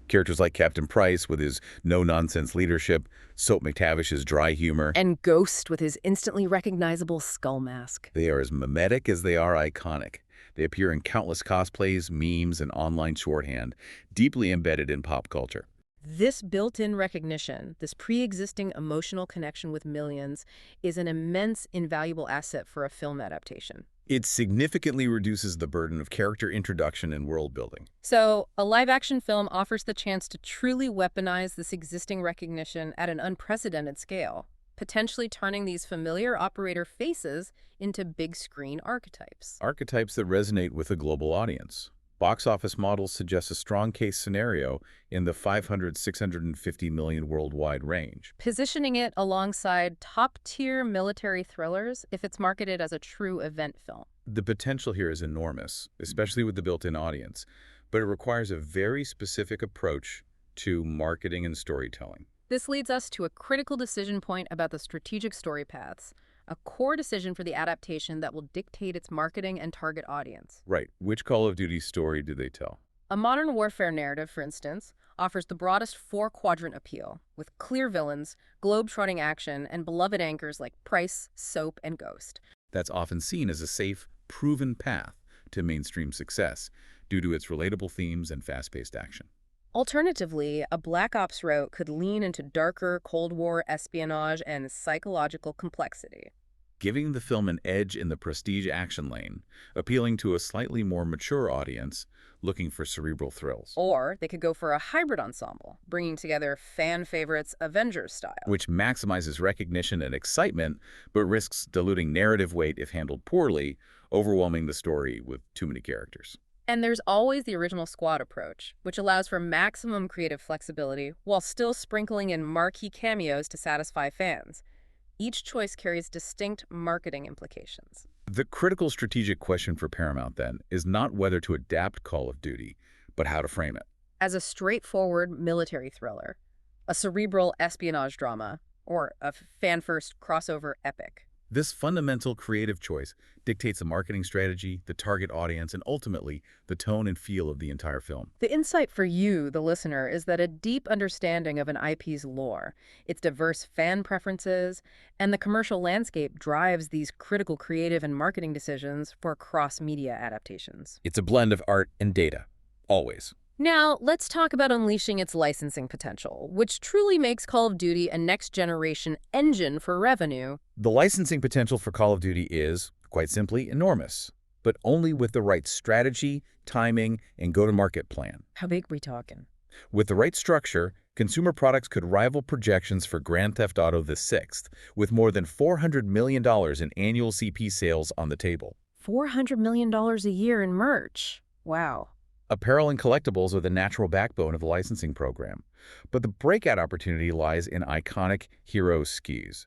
Characters like Captain Price with his no-nonsense leadership, Soap McTavish's dry humor, And Ghost with his instantly recognizable skull mask. they are as mimetic as they are iconic. They appear in countless cosplays, memes, and online shorthand, deeply embedded in pop culture. This built-in recognition, this pre-existing emotional connection with millions, is an immense, invaluable asset for a film adaptation. It significantly reduces the burden of character introduction and world building. So, a live-action film offers the chance to truly weaponize this existing recognition at an unprecedented scale, potentially turning these familiar operator faces into big-screen archetypes. Archetypes that resonate with a global audience. Box office models suggest a strong case scenario in the 500–650 million worldwide range. Positioning it alongside top-tier military thrillers if it's marketed as a true event film. The potential here is enormous, especially with the built-in audience, but it requires a very specific approach to marketing and storytelling. This leads us to a critical decision point about the strategic story paths, a core decision for the adaptation that will dictate its marketing and target audience. Right. Which Call of Duty story do they tell? A modern warfare narrative, for instance, offers the broadest four-quadrant appeal, with clear villains, globe-trotting action, and beloved anchors like Price, Soap, and Ghost. That's often seen as a safe, proven path to mainstream success due to its relatable themes and fast-paced action. Alternatively, a Black Ops route could lean into darker Cold War espionage and psychological complexity, giving the film an edge in the prestige action lane, appealing to a slightly more mature audience looking for cerebral thrills. Or they could go for a hybrid ensemble, bringing together fan favorites Avengers style, which maximizes recognition and excitement, but risks diluting narrative weight if handled poorly, overwhelming the story with too many characters. And there's always the original squad approach, which allows for maximum creative flexibility while still sprinkling in marquee cameos to satisfy fans. Each choice carries distinct marketing implications. The critical strategic question for Paramount, then, is not whether to adapt Call of Duty, but how to frame it. As a straightforward military thriller, a cerebral espionage drama, or a fan-first crossover epic. This fundamental creative choice dictates the marketing strategy, the target audience, and ultimately the tone and feel of the entire film. The insight for you, the listener, is that a deep understanding of an IP's lore, its diverse fan preferences, and the commercial landscape drives these critical creative and marketing decisions for cross-media adaptations. It's a blend of art and data, always. Now, let's talk about unleashing its licensing potential, which truly makes Call of Duty a next-generation engine for revenue. The licensing potential for Call of Duty is, quite simply, enormous, but only with the right strategy, timing, and go-to-market plan. How big are we talking? With the right structure, consumer products could rival projections for Grand Theft Auto VI, with more than $400 million in annual CP sales on the table. $400 million a year in merch. Wow. Apparel and collectibles are the natural backbone of the licensing program, but the breakout opportunity lies in iconic hero SKUs.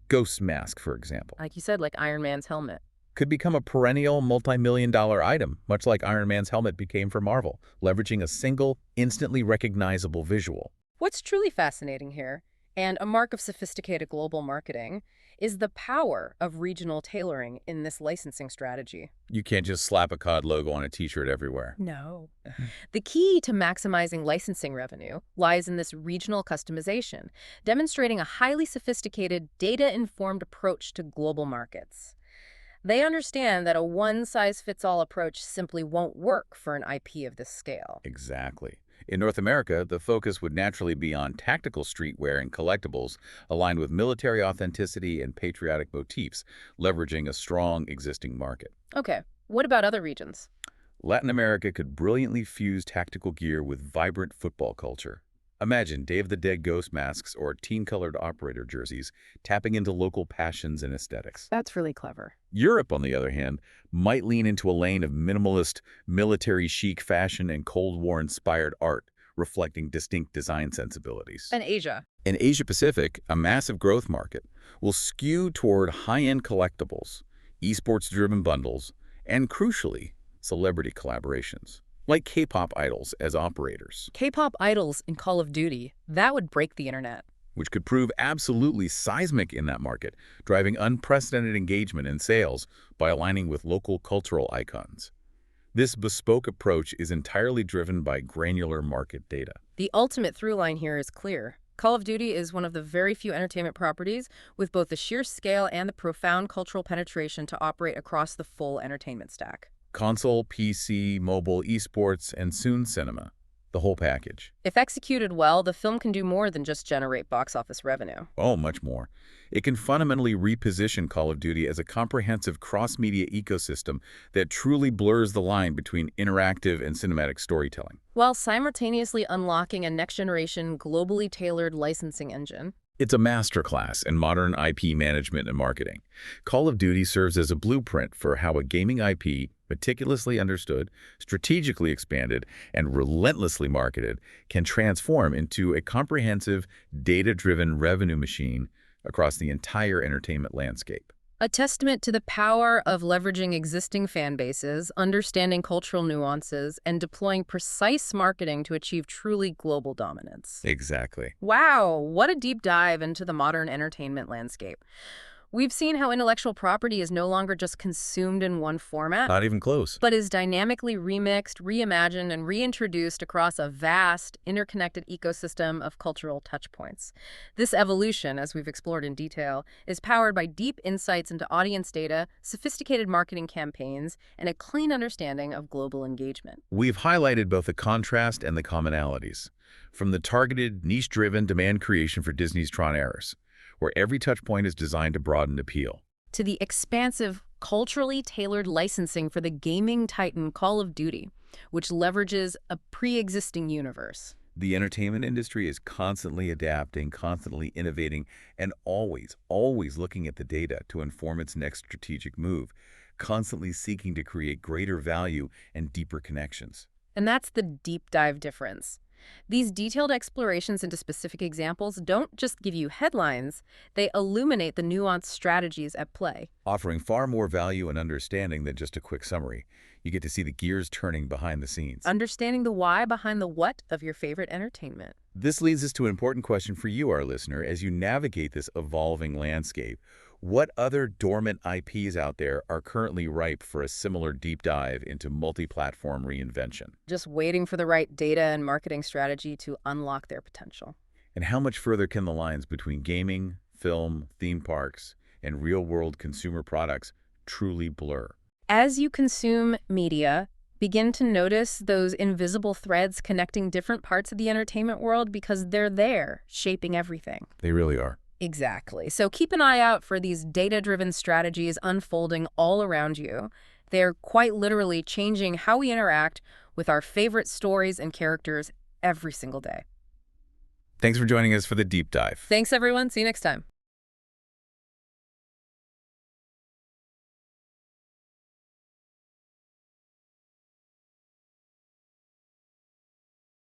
Ghost's mask, for example. Like you said, like Iron Man's helmet. could become a perennial multi-million-dollar item, much like Iron Man's helmet became for Marvel, leveraging a single, instantly recognizable visual. What's truly fascinating here, and a mark of sophisticated global marketing, is the power of regional tailoring in this licensing strategy. You can't just slap a COD logo on a t-shirt everywhere. No. The key to maximizing licensing revenue lies in this regional customization, demonstrating a highly sophisticated, data-informed approach to global markets. They understand that a one-size-fits-all approach simply won't work for an IP of this scale. Exactly. In North America, the focus would naturally be on tactical streetwear and collectibles aligned with military authenticity and patriotic motifs, leveraging a strong existing market. Okay, what about other regions? Latin America could brilliantly fuse tactical gear with vibrant football culture. Imagine Day of the Dead ghost masks or team-colored operator jerseys tapping into local passions and aesthetics. That's really clever. Europe, on the other hand, might lean into a lane of minimalist, military chic fashion and Cold War-inspired art, reflecting distinct design sensibilities. And Asia? In Asia-Pacific, a massive growth market, will skew toward high-end collectibles, esports-driven bundles, and, crucially, celebrity collaborations, like K-pop idols as operators, K-pop idols in Call of Duty, that would break the internet. which could prove absolutely seismic in that market, driving unprecedented engagement and sales by aligning with local cultural icons. This bespoke approach is entirely driven by granular market data. The ultimate through line here is clear. Call of Duty is one of the very few entertainment properties with both the sheer scale and the profound cultural penetration to operate across the full entertainment stack. Console, PC, mobile, esports, and soon cinema. The whole package. If executed well, the film can do more than just generate box office revenue. Oh, much more. It can fundamentally reposition Call of Duty as a comprehensive cross-media ecosystem that truly blurs the line between interactive and cinematic storytelling, While simultaneously unlocking a next-generation, globally tailored licensing engine. It's a masterclass in modern IP management and marketing. Call of Duty serves as a blueprint for how a gaming IP, meticulously understood, strategically expanded, and relentlessly marketed, can transform into a comprehensive, data-driven revenue machine across the entire entertainment landscape. A testament to the power of leveraging existing fan bases, understanding cultural nuances, and deploying precise marketing to achieve truly global dominance. Exactly. Wow, what a deep dive into the modern entertainment landscape. We've seen how intellectual property is no longer just consumed in one format, Not even close. but is dynamically remixed, reimagined, and reintroduced across a vast, interconnected ecosystem of cultural touchpoints. This evolution, as we've explored in detail, is powered by deep insights into audience data, sophisticated marketing campaigns, and a clean understanding of global engagement. We've highlighted both the contrast and the commonalities, from the targeted, niche-driven demand creation for Disney's Tron Ares, where every touchpoint is designed to broaden appeal, To the expansive, culturally tailored licensing for the gaming titan Call of Duty, which leverages a pre-existing universe. The entertainment industry is constantly adapting, constantly innovating, and always looking at the data to inform its next strategic move, constantly seeking to create greater value and deeper connections. And that's the deep dive difference. These detailed explorations into specific examples don't just give you headlines, they illuminate the nuanced strategies at play. Offering far more value and understanding than just a quick summary. You get to see the gears turning behind the scenes. Understanding the why behind the what of your favorite entertainment. This leads us to an important question for you, our listener, as you navigate this evolving landscape. What other dormant IPs out there are currently ripe for a similar deep dive into multi-platform reinvention? Just waiting for the right data and marketing strategy to unlock their potential. And how much further can the lines between gaming, film, theme parks, and real-world consumer products truly blur? As you consume media, begin to notice those invisible threads connecting different parts of the entertainment world because they're there, shaping everything. They really are. Exactly. So keep an eye out for these data-driven strategies unfolding all around you. They're quite literally changing how we interact with our favorite stories and characters every single day. Thanks for joining us for the deep dive. Thanks, everyone. See you next time.